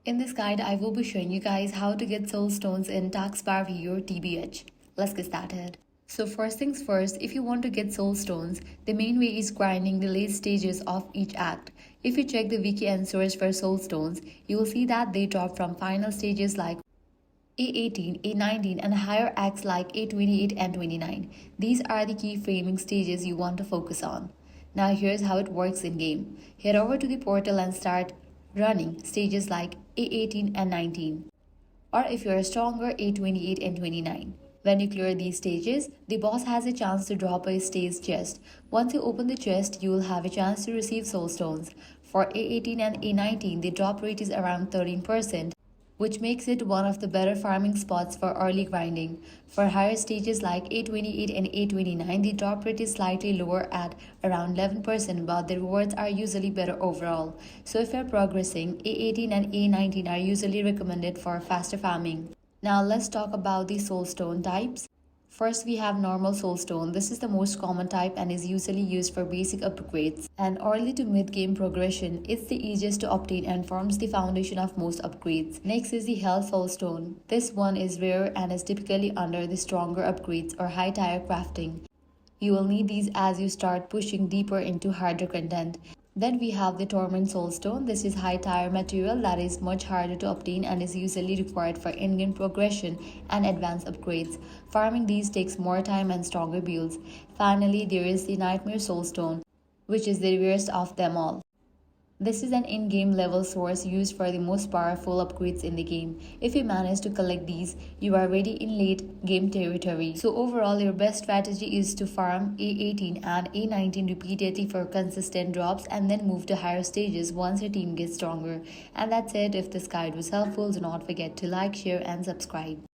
In this guide, I will be showing you guys how to get Soulstones in Taxbar Hero TBH. Let's get started. So first things first, if you want to get Soulstones, the main way is grinding the late stages of each act. If you check the wiki and search for Soulstones, you will see that they drop from final stages like A18, A19 and higher acts like A28 and 29. These are the key framing stages you want to focus on. Now here's how it works in game. Head over to the portal and start running stages like A18 and 19. Or if you're stronger, A28 and 29. When you clear these stages, the boss has a chance to drop a stage chest. Once you open the chest, you will have a chance to receive Soulstones. For A18 and A19, the drop rate is around 13%, which makes it one of the better farming spots for early grinding. For higher stages like A28 and A29, the drop rate is slightly lower at around 11%, but the rewards are usually better overall. So if you're progressing, A18 and A19 are usually recommended for faster farming. Now let's talk about the Soulstone types. First, we have normal Soulstone. This is the most common type and is usually used for basic upgrades. And early to mid-game progression, it's the easiest to obtain and forms the foundation of most upgrades. Next is the Health Soulstone. This one is rare and is typically under the stronger upgrades or high tier crafting. You will need these as you start pushing deeper into harder content. Then we have the Torment Soulstone. This is high tier material that is much harder to obtain and is usually required for in-game progression and advanced upgrades. Farming these takes more time and stronger builds. Finally, there is the Nightmare Soulstone, which is the rarest of them all. This is an in-game level source used for the most powerful upgrades in the game. If you manage to collect these, you are ready in late game territory. So overall, your best strategy is to farm A18 and A19 repeatedly for consistent drops and then move to higher stages once your team gets stronger. And that's it. If this guide was helpful, do not forget to like, share and subscribe.